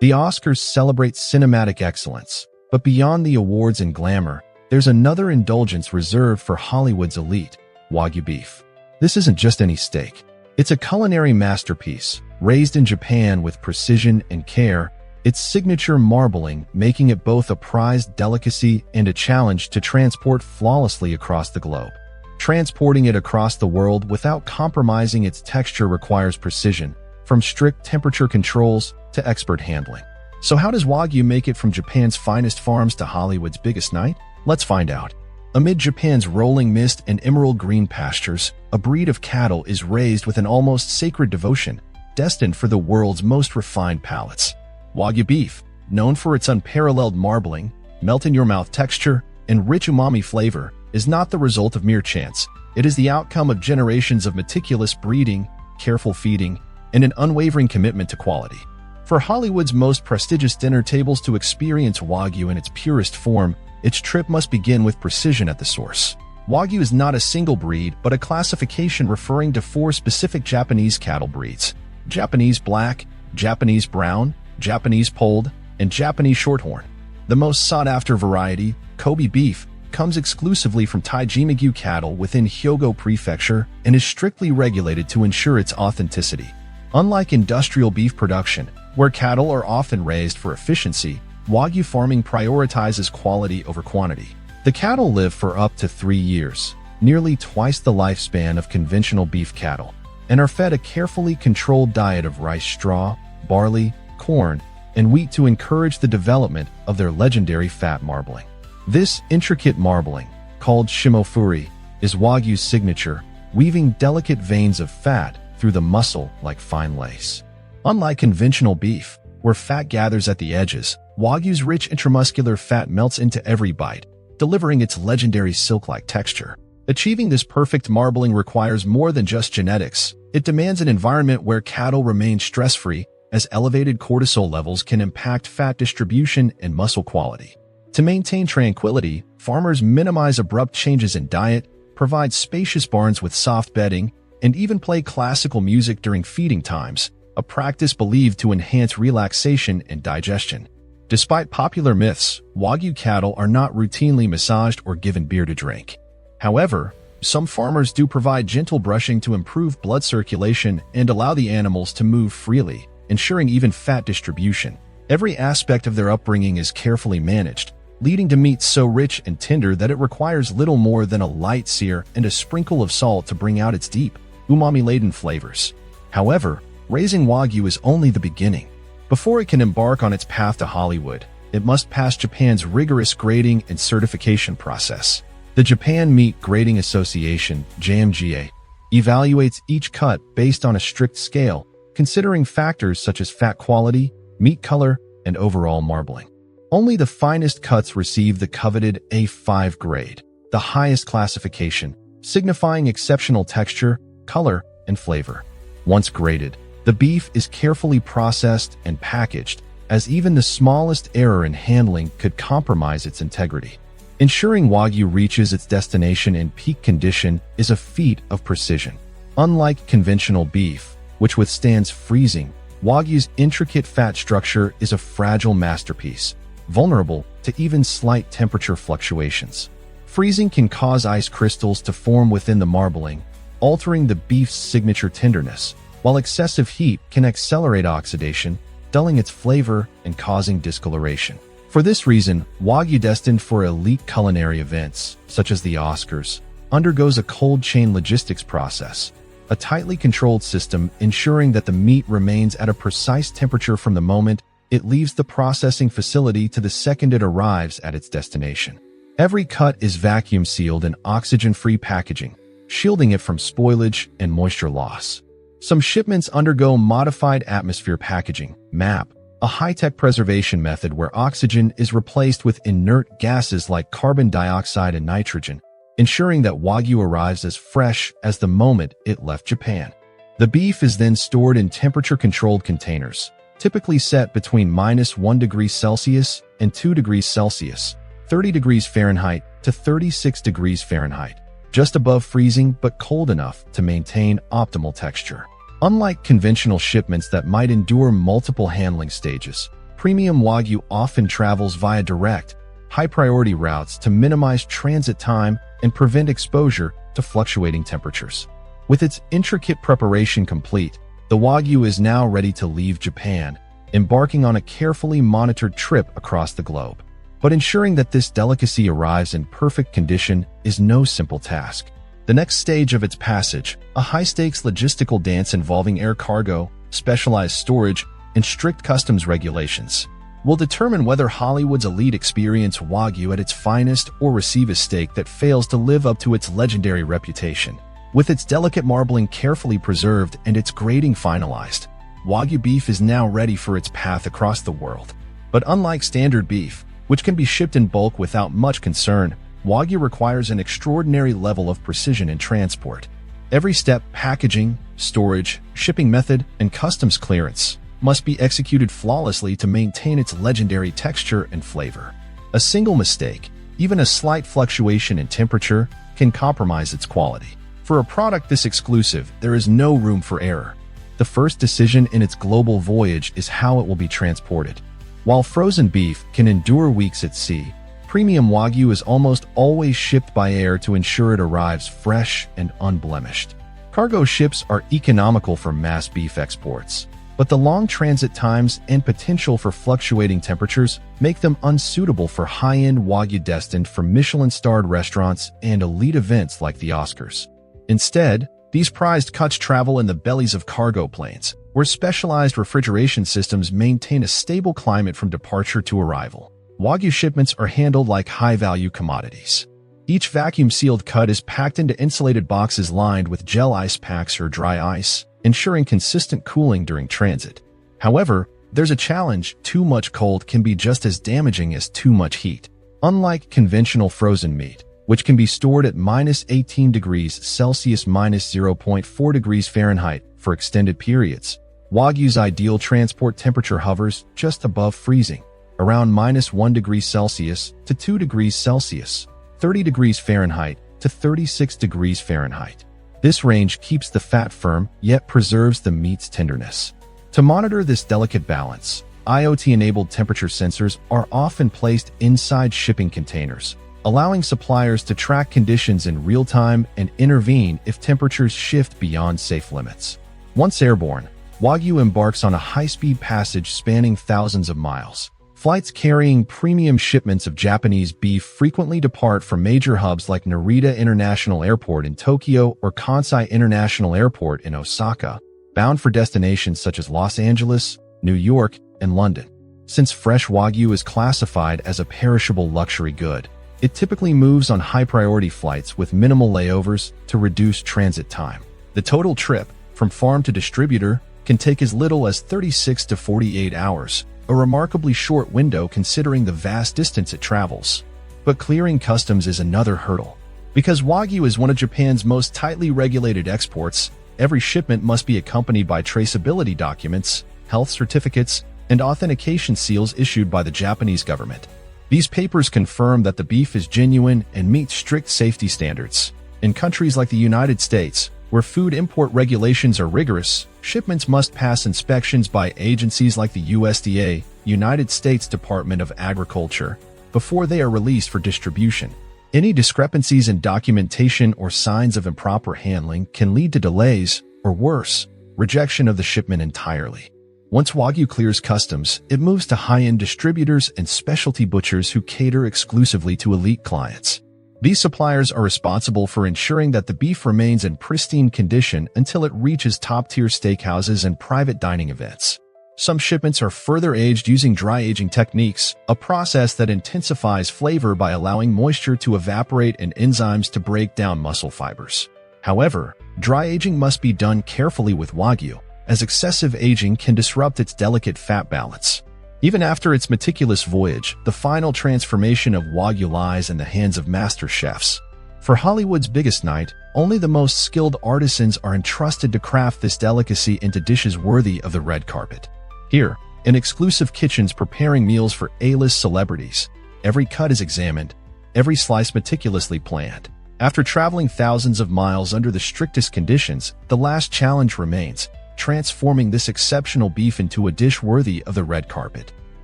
The Oscars celebrate cinematic excellence, but beyond the awards and glamour, there's another indulgence reserved for Hollywood's elite, Wagyu beef. This isn't just any steak. It's a culinary masterpiece, raised in Japan with precision and care, its signature marbling making it both a prized delicacy and a challenge to transport flawlessly across the globe. Transporting it across the world without compromising its texture requires precision, from strict temperature controls to expert handling. So how does Wagyu make it from Japan's finest farms to Hollywood's biggest night? Let's find out. Amid Japan's rolling mist and emerald green pastures, a breed of cattle is raised with an almost sacred devotion, destined for the world's most refined palates. Wagyu beef, known for its unparalleled marbling, melt-in-your-mouth texture, and rich umami flavor, is not the result of mere chance. It is the outcome of generations of meticulous breeding, careful feeding, and an unwavering commitment to quality. For Hollywood's most prestigious dinner tables to experience Wagyu in its purest form, its trip must begin with precision at the source. Wagyu is not a single breed, but a classification referring to 4 specific Japanese cattle breeds: Japanese black, Japanese brown, Japanese polled, and Japanese shorthorn. The most sought-after variety, Kobe beef, comes exclusively from Taijimagyu cattle within Hyogo Prefecture and is strictly regulated to ensure its authenticity. Unlike industrial beef production, where cattle are often raised for efficiency, Wagyu farming prioritizes quality over quantity. The cattle live for up to 3 years, nearly twice the lifespan of conventional beef cattle, and are fed a carefully controlled diet of rice straw, barley, corn, and wheat to encourage the development of their legendary fat marbling. This intricate marbling, called shimofuri, is Wagyu's signature, weaving delicate veins of fat through the muscle like fine lace. Unlike conventional beef, where fat gathers at the edges, Wagyu's rich intramuscular fat melts into every bite, delivering its legendary silk-like texture. Achieving this perfect marbling requires more than just genetics. It demands an environment where cattle remain stress-free, as elevated cortisol levels can impact fat distribution and muscle quality. To maintain tranquility, farmers minimize abrupt changes in diet, provide spacious barns with soft bedding, and even play classical music during feeding times, a practice believed to enhance relaxation and digestion. Despite popular myths, Wagyu cattle are not routinely massaged or given beer to drink. However, some farmers do provide gentle brushing to improve blood circulation and allow the animals to move freely, ensuring even fat distribution. Every aspect of their upbringing is carefully managed, leading to meat so rich and tender that it requires little more than a light sear and a sprinkle of salt to bring out its deep, umami-laden flavors. However, raising Wagyu is only the beginning. Before it can embark on its path to Hollywood, it must pass Japan's rigorous grading and certification process. The Japan Meat Grading Association, JMGA, evaluates each cut based on a strict scale, considering factors such as fat quality, meat color, and overall marbling. Only the finest cuts receive the coveted A5 grade, the highest classification, signifying exceptional texture, color, and flavor. Once graded, the beef is carefully processed and packaged, as even the smallest error in handling could compromise its integrity. Ensuring Wagyu reaches its destination in peak condition is a feat of precision. Unlike conventional beef, which withstands freezing, Wagyu's intricate fat structure is a fragile masterpiece, vulnerable to even slight temperature fluctuations. Freezing can cause ice crystals to form within the marbling, altering the beef's signature tenderness, while excessive heat can accelerate oxidation, dulling its flavor and causing discoloration. For this reason, Wagyu, destined for elite culinary events, such as the Oscars, undergoes a cold chain logistics process, a tightly controlled system ensuring that the meat remains at a precise temperature from the moment it leaves the processing facility to the second it arrives at its destination. Every cut is vacuum sealed in oxygen-free packaging, shielding it from spoilage and moisture loss. Some shipments undergo modified atmosphere packaging, MAP, a high-tech preservation method where oxygen is replaced with inert gases like carbon dioxide and nitrogen, ensuring that Wagyu arrives as fresh as the moment it left Japan. The beef is then stored in temperature-controlled containers, typically set between -1 degree Celsius and 2 degrees Celsius, 30 degrees Fahrenheit to 36 degrees Fahrenheit, just above freezing but cold enough to maintain optimal texture. Unlike conventional shipments that might endure multiple handling stages, Premium Wagyu often travels via direct, high-priority routes to minimize transit time and prevent exposure to fluctuating temperatures. With its intricate preparation complete, the Wagyu is now ready to leave Japan, embarking on a carefully monitored trip across the globe. But ensuring that this delicacy arrives in perfect condition is no simple task. The next stage of its passage, a high-stakes logistical dance involving air cargo, specialized storage, and strict customs regulations, will determine whether Hollywood's elite experience Wagyu at its finest or receive a steak that fails to live up to its legendary reputation. With its delicate marbling carefully preserved and its grading finalized, Wagyu beef is now ready for its path across the world. But unlike standard beef, which can be shipped in bulk without much concern, Wagyu requires an extraordinary level of precision in transport. Every step, packaging, storage, shipping method, and customs clearance, must be executed flawlessly to maintain its legendary texture and flavor. A single mistake, even a slight fluctuation in temperature, can compromise its quality. For a product this exclusive, there is no room for error. The first decision in its global voyage is how it will be transported. While frozen beef can endure weeks at sea, Premium Wagyu is almost always shipped by air to ensure it arrives fresh and unblemished. Cargo ships are economical for mass beef exports, but the long transit times and potential for fluctuating temperatures make them unsuitable for high-end Wagyu destined for Michelin-starred restaurants and elite events like the Oscars. Instead, these prized cuts travel in the bellies of cargo planes, where specialized refrigeration systems maintain a stable climate from departure to arrival. Wagyu shipments are handled like high-value commodities. Each vacuum-sealed cut is packed into insulated boxes lined with gel ice packs or dry ice, ensuring consistent cooling during transit. However, there's a challenge: too much cold can be just as damaging as too much heat. Unlike conventional frozen meat, which can be stored at -18 degrees Celsius -0.4 degrees Fahrenheit for extended periods, Wagyu's ideal transport temperature hovers just above freezing, around -1 degree Celsius to 2 degrees Celsius, 30 degrees Fahrenheit to 36 degrees Fahrenheit. This range keeps the fat firm, yet preserves the meat's tenderness. To monitor this delicate balance, IoT-enabled temperature sensors are often placed inside shipping containers, allowing suppliers to track conditions in real time and intervene if temperatures shift beyond safe limits. Once airborne, Wagyu embarks on a high-speed passage spanning thousands of miles. Flights carrying premium shipments of Japanese beef frequently depart from major hubs like Narita International Airport in Tokyo or Kansai International Airport in Osaka, bound for destinations such as Los Angeles, New York, and London. Since fresh Wagyu is classified as a perishable luxury good, it typically moves on high-priority flights with minimal layovers to reduce transit time. The total trip, from farm to distributor, can take as little as 36 to 48 hours, a remarkably short window considering the vast distance it travels. But clearing customs is another hurdle. Because Wagyu is one of Japan's most tightly regulated exports, every shipment must be accompanied by traceability documents, health certificates, and authentication seals issued by the Japanese government. These papers confirm that the beef is genuine and meets strict safety standards. In countries like the United States, where food import regulations are rigorous, shipments must pass inspections by agencies like the USDA, United States Department of Agriculture, before they are released for distribution. Any discrepancies in documentation or signs of improper handling can lead to delays, or worse, rejection of the shipment entirely. Once Wagyu clears customs, it moves to high-end distributors and specialty butchers who cater exclusively to elite clients. These suppliers are responsible for ensuring that the beef remains in pristine condition until it reaches top-tier steakhouses and private dining events. Some shipments are further aged using dry aging techniques, a process that intensifies flavor by allowing moisture to evaporate and enzymes to break down muscle fibers. However, dry aging must be done carefully with Wagyu, as excessive aging can disrupt its delicate fat balance. Even after its meticulous voyage, the final transformation of Wagyu lies in the hands of master chefs. For Hollywood's biggest night, only the most skilled artisans are entrusted to craft this delicacy into dishes worthy of the red carpet. Here, in exclusive kitchens preparing meals for A-list celebrities, every cut is examined, every slice meticulously planned. After traveling thousands of miles under the strictest conditions, the last challenge remains: transforming this exceptional beef into a dish worthy of the red carpet.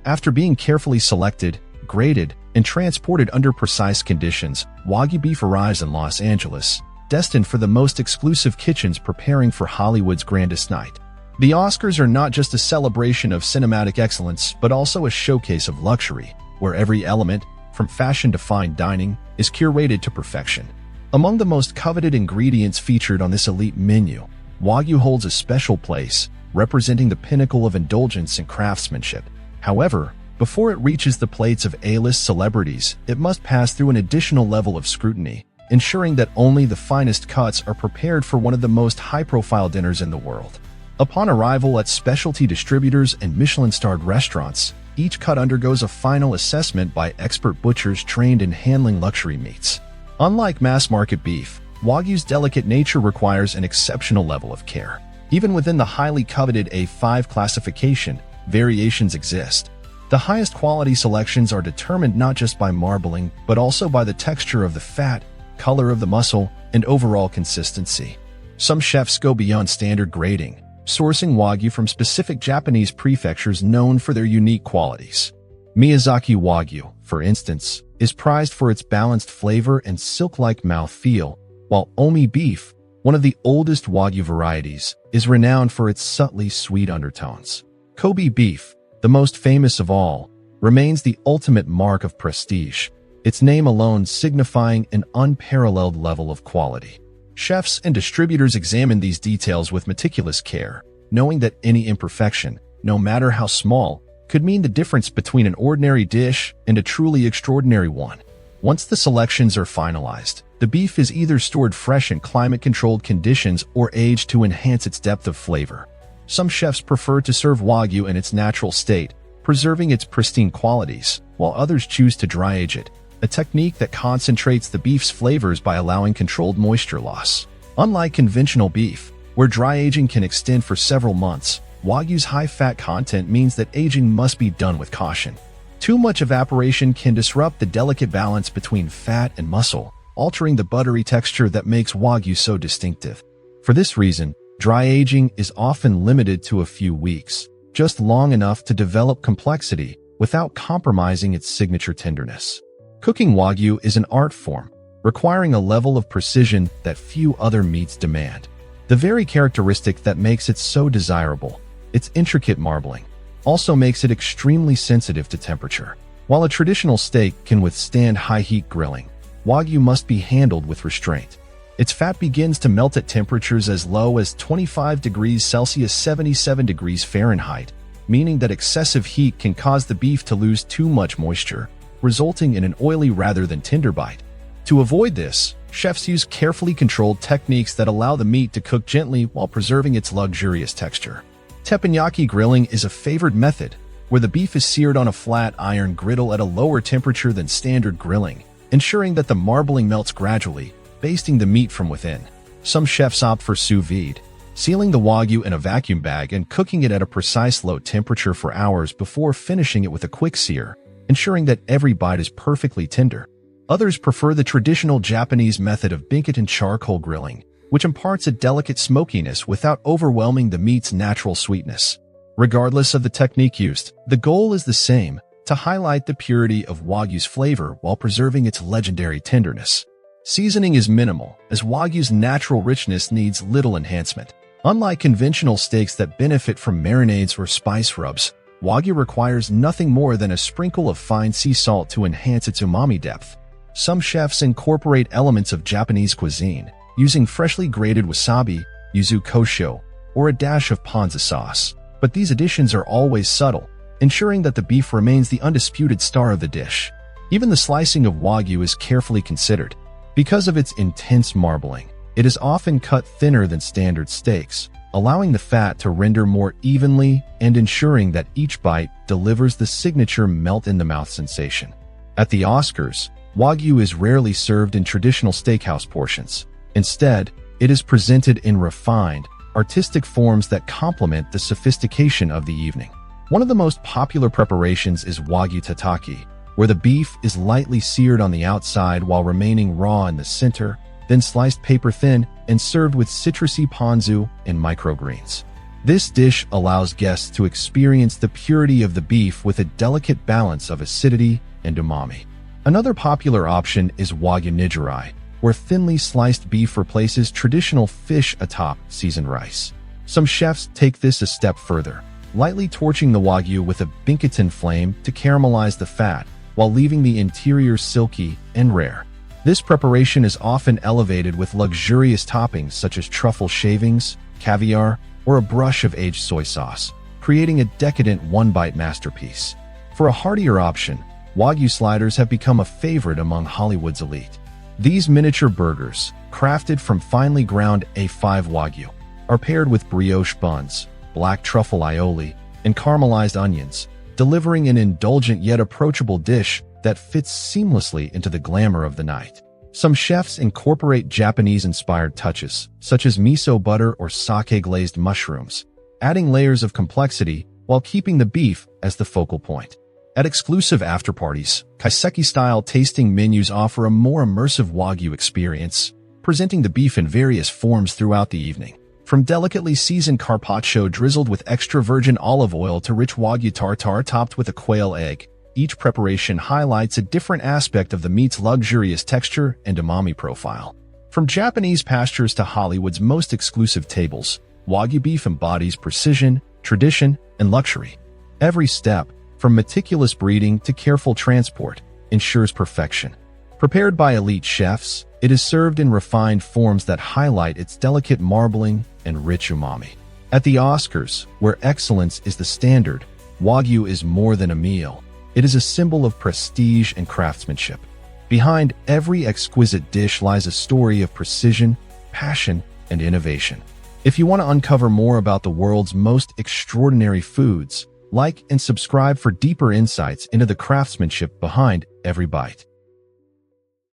After being carefully selected, graded, and transported under precise conditions, Wagyu beef arrives in Los Angeles, destined for the most exclusive kitchens preparing for Hollywood's grandest night. The Oscars are not just a celebration of cinematic excellence, but also a showcase of luxury, where every element, from fashion to fine dining, is curated to perfection. Among the most coveted ingredients featured on this elite menu, Wagyu holds a special place, representing the pinnacle of indulgence and craftsmanship. However, before it reaches the plates of A-list celebrities, it must pass through an additional level of scrutiny, ensuring that only the finest cuts are prepared for one of the most high-profile dinners in the world. Upon arrival at specialty distributors and Michelin-starred restaurants, each cut undergoes a final assessment by expert butchers trained in handling luxury meats. Unlike mass-market beef, Wagyu's delicate nature requires an exceptional level of care. Even within the highly coveted A5 classification, variations exist. The highest quality selections are determined not just by marbling, but also by the texture of the fat, color of the muscle, and overall consistency. Some chefs go beyond standard grading, sourcing Wagyu from specific Japanese prefectures known for their unique qualities. Miyazaki Wagyu, for instance, is prized for its balanced flavor and silk-like mouthfeel, while Omi beef, one of the oldest Wagyu varieties, is renowned for its subtly sweet undertones. Kobe beef, the most famous of all, remains the ultimate mark of prestige, its name alone signifying an unparalleled level of quality. Chefs and distributors examine these details with meticulous care, knowing that any imperfection, no matter how small, could mean the difference between an ordinary dish and a truly extraordinary one. Once the selections are finalized, the beef is either stored fresh in climate-controlled conditions or aged to enhance its depth of flavor. Some chefs prefer to serve Wagyu in its natural state, preserving its pristine qualities, while others choose to dry age it, a technique that concentrates the beef's flavors by allowing controlled moisture loss. Unlike conventional beef, where dry aging can extend for several months, Wagyu's high-fat content means that aging must be done with caution. Too much evaporation can disrupt the delicate balance between fat and muscle, altering the buttery texture that makes Wagyu so distinctive. For this reason, dry aging is often limited to a few weeks, just long enough to develop complexity without compromising its signature tenderness. Cooking Wagyu is an art form, requiring a level of precision that few other meats demand. The very characteristic that makes it so desirable, its intricate marbling, also makes it extremely sensitive to temperature. While a traditional steak can withstand high-heat grilling, Wagyu must be handled with restraint. Its fat begins to melt at temperatures as low as 25 degrees Celsius (77 degrees Fahrenheit), meaning that excessive heat can cause the beef to lose too much moisture, resulting in an oily rather than tender bite. To avoid this, chefs use carefully controlled techniques that allow the meat to cook gently while preserving its luxurious texture. Teppanyaki grilling is a favored method, where the beef is seared on a flat iron griddle at a lower temperature than standard grilling, ensuring that the marbling melts gradually, basting the meat from within. Some chefs opt for sous vide, sealing the Wagyu in a vacuum bag and cooking it at a precise low temperature for hours before finishing it with a quick sear, ensuring that every bite is perfectly tender. Others prefer the traditional Japanese method of binket and charcoal grilling, which imparts a delicate smokiness without overwhelming the meat's natural sweetness. Regardless of the technique used, the goal is the same: to highlight the purity of Wagyu's flavor while preserving its legendary tenderness. Seasoning is minimal, as Wagyu's natural richness needs little enhancement. Unlike conventional steaks that benefit from marinades or spice rubs, Wagyu requires nothing more than a sprinkle of fine sea salt to enhance its umami depth. Some chefs incorporate elements of Japanese cuisine, using freshly grated wasabi, yuzu kosho, or a dash of ponzu sauce. But these additions are always subtle, ensuring that the beef remains the undisputed star of the dish. Even the slicing of Wagyu is carefully considered. Because of its intense marbling, it is often cut thinner than standard steaks, allowing the fat to render more evenly and ensuring that each bite delivers the signature melt-in-the-mouth sensation. At the Oscars, Wagyu is rarely served in traditional steakhouse portions. Instead, it is presented in refined, artistic forms that complement the sophistication of the evening. One of the most popular preparations is Wagyu tataki, where the beef is lightly seared on the outside while remaining raw in the center, then sliced paper-thin and served with citrusy ponzu and microgreens. This dish allows guests to experience the purity of the beef with a delicate balance of acidity and umami. Another popular option is Wagyu nijari, where thinly sliced beef replaces traditional fish atop seasoned rice. Some chefs take this a step further, lightly torching the Wagyu with a Binkaton flame to caramelize the fat, while leaving the interior silky and rare. This preparation is often elevated with luxurious toppings such as truffle shavings, caviar, or a brush of aged soy sauce, creating a decadent one-bite masterpiece. For a heartier option, Wagyu sliders have become a favorite among Hollywood's elite. These miniature burgers, crafted from finely ground A5 Wagyu, are paired with brioche buns, black truffle aioli, and caramelized onions, delivering an indulgent yet approachable dish that fits seamlessly into the glamour of the night. Some chefs incorporate Japanese-inspired touches, such as miso butter or sake-glazed mushrooms, adding layers of complexity while keeping the beef as the focal point. At exclusive afterparties, kaiseki-style tasting menus offer a more immersive Wagyu experience, presenting the beef in various forms throughout the evening. From delicately seasoned carpaccio drizzled with extra virgin olive oil to rich Wagyu tartare topped with a quail egg, each preparation highlights a different aspect of the meat's luxurious texture and umami profile. From Japanese pastures to Hollywood's most exclusive tables, Wagyu beef embodies precision, tradition, and luxury. Every step, from meticulous breeding to careful transport, ensures perfection. Prepared by elite chefs, it is served in refined forms that highlight its delicate marbling and rich umami. At the Oscars, where excellence is the standard, Wagyu is more than a meal. It is a symbol of prestige and craftsmanship. Behind every exquisite dish lies a story of precision, passion, and innovation. If you want to uncover more about the world's most extraordinary foods, like and subscribe for deeper insights into the craftsmanship behind every bite.